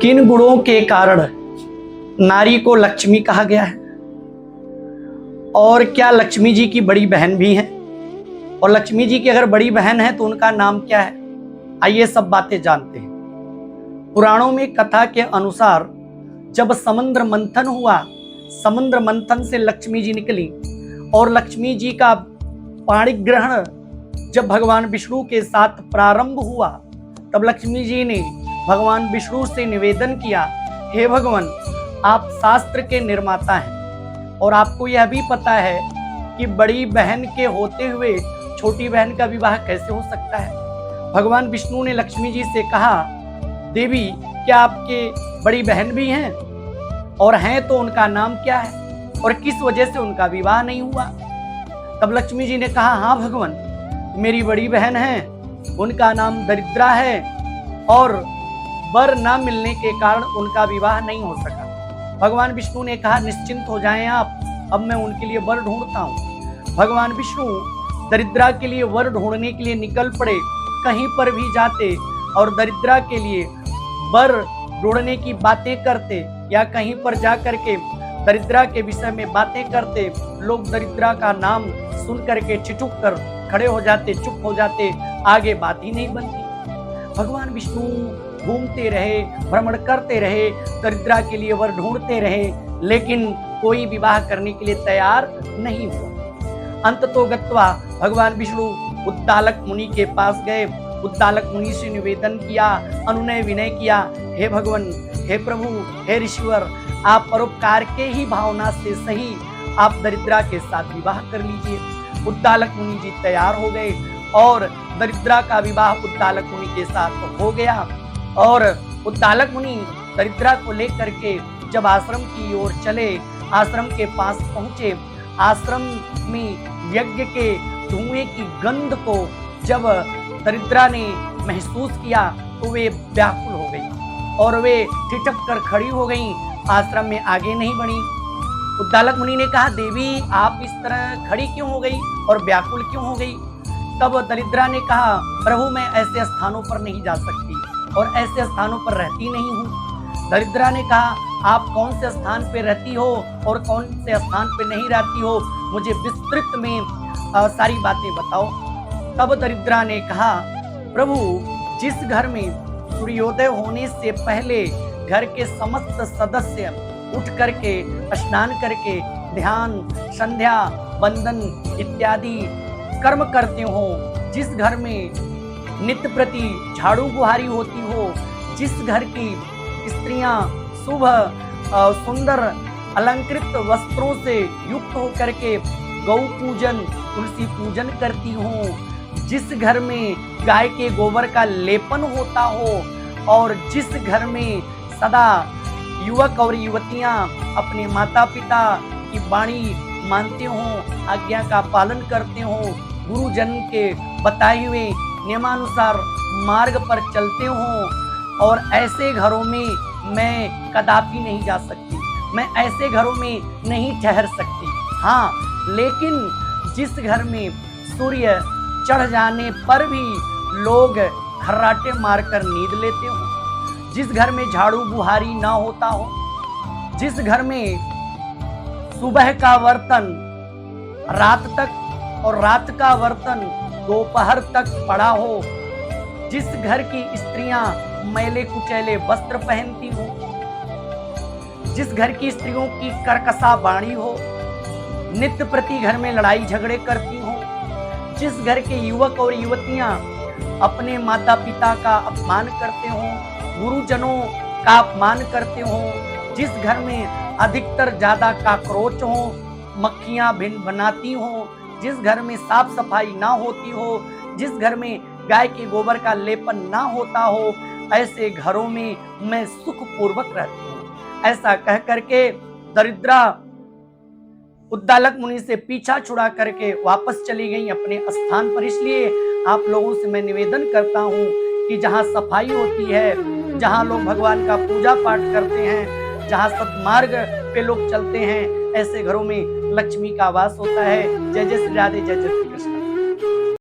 किन गुणों के कारण नारी को लक्ष्मी कहा गया है, और क्या लक्ष्मी जी की बड़ी बहन भी है, और लक्ष्मी जी की अगर बड़ी बहन है तो उनका नाम क्या है। आइए सब बातें जानते हैं। पुराणों में कथा के अनुसार जब समुद्र मंथन हुआ, समुद्र मंथन से लक्ष्मी जी निकली और लक्ष्मी जी का पाणी ग्रहण जब भगवान विष्णु के साथ प्रारंभ हुआ, तब लक्ष्मी जी ने भगवान विष्णु से निवेदन किया, हे भगवान, आप शास्त्र के निर्माता हैं और आपको यह भी पता है कि बड़ी बहन के होते हुए छोटी बहन का विवाह कैसे हो सकता है। भगवान विष्णु ने लक्ष्मी जी से कहा, देवी, क्या आपके बड़ी बहन भी हैं, और हैं तो उनका नाम क्या है और किस वजह से उनका विवाह नहीं हुआ। तब लक्ष्मी जी ने कहा, हाँ भगवान, मेरी बड़ी बहन है, उनका नाम दरिद्रा है और वर न मिलने के कारण उनका विवाह नहीं हो सका। भगवान विष्णु ने कहा, निश्चिंत हो जाएं आप, अब मैं उनके लिए वर ढूंढता हूँ। भगवान विष्णु दरिद्रा के लिए वर ढूंढने के लिए निकल पड़े, कहीं पर भी जाते और दरिद्रा के लिए वर ढूंढने की बातें करते या कहीं पर जा करके दरिद्रा के विषय में बातें करते। लोग दरिद्रा का नाम सुन करके ठिठुक कर खड़े हो जाते, चुप हो जाते, आगे बात ही नहीं बनती। भगवान विष्णु घूमते रहे, भ्रमण करते रहे, दरिद्रा के लिए वर ढूंढते रहे, लेकिन कोई विवाह करने के लिए तैयार नहीं हुआ। अंततोगत्वा भगवान विष्णु उद्दालक मुनि के पास गए, उद्दालक मुनि से निवेदन किया, अनुनय विनय किया, हे भगवान, हे प्रभु, हे ऋषिवर, आप परोपकार के ही भावना से सही आप दरिद्रा के साथ विवाह कर लीजिए। उद्दालक मुनि जी तैयार हो गए और दरिद्रा का विवाह उद्दालक मुनि के साथ हो गया। और उद्दालक मुनि दरिद्रा को लेकर के जब आश्रम की ओर चले, आश्रम के पास पहुंचे, आश्रम में यज्ञ के धुएं की गंध को जब दरिद्रा ने महसूस किया तो वे व्याकुल हो गई और वे ठिठक कर खड़ी हो गई, आश्रम में आगे नहीं बढ़ी। उद्दालक मुनि ने कहा, देवी, आप इस तरह खड़ी क्यों हो गई और व्याकुल क्यों हो गई। तब दरिद्रा ने कहा, प्रभु, मैं ऐसे स्थानों पर नहीं जा सकती और ऐसे स्थानों पर रहती नहीं हूँ। दरिद्रा ने कहा, आप कौन से स्थान पे रहती हो और कौन से स्थान पे नहीं रहती हो, मुझे विस्तृत में सारी बातें बताओ। तब दरिद्रा ने कहा, प्रभु, जिस घर में सूर्योदय होने से पहले घर के समस्त सदस्य उठ करके स्नान करके ध्यान, संध्या, वंदन इत्यादि कर्म करते हो, जिस घर में नित्य प्रति झाड़ू बुहारी होती हो, जिस घर की स्त्रियां सुबह सुंदर अलंकृत वस्त्रों से युक्त होकर के गौ पूजन, तुलसी पूजन करती हो, जिस घर में गाय के गोबर का लेपन होता हो और जिस घर में सदा युवक और युवतियां अपने माता पिता की वाणी मानते हो, आज्ञा का पालन करते हो, गुरुजन के बताए हुए नियमानुसार मार्ग पर चलते हो, और ऐसे घरों में मैं कदापि नहीं जा सकती, मैं ऐसे घरों में नहीं ठहर सकती। हाँ, लेकिन जिस घर में सूर्य चढ़ जाने पर भी लोग खर्राटे मारकर नींद लेते हो, जिस घर में झाड़ू बुहारी ना होता हो, जिस घर में सुबह का बर्तन रात तक और रात का बर्तन दोपहर तक पड़ा हो, जिस घर की स्त्रियां मैले कुचैले वस्त्र पहनती हो, जिस घर की स्त्रियों की कर्कशा वाणी हो, नित्य प्रति घर में लड़ाई झगड़े करती हो, जिस घर के युवक और युवतियां अपने माता पिता का अपमान करते हो, गुरुजनों का अपमान करते हो, जिस घर में अधिकतर ज्यादा काकरोच हो, मक्खियां भिन बनाती हो, जिस घर में साफ सफाई ना होती हो, जिस घर में गाय के गोबर का लेपन ना होता हो, ऐसे घरों में मैं सुखपूर्वक रहती हूँ। ऐसा कह करके दरिद्रा उद्दालक मुनि से पीछा छुड़ा करके वापस चली गई अपने स्थान पर। इसलिए आप लोगों से मैं निवेदन करता हूँ कि जहाँ सफाई होती है, जहाँ लोग भगवान का पूजा पाठ करते हैं, जहाँ सद्मार्ग पे लोग चलते हैं, ऐसे घरों में लक्ष्मी का वास होता है। जय जय श्री राधे, जय जय श्री कृष्ण।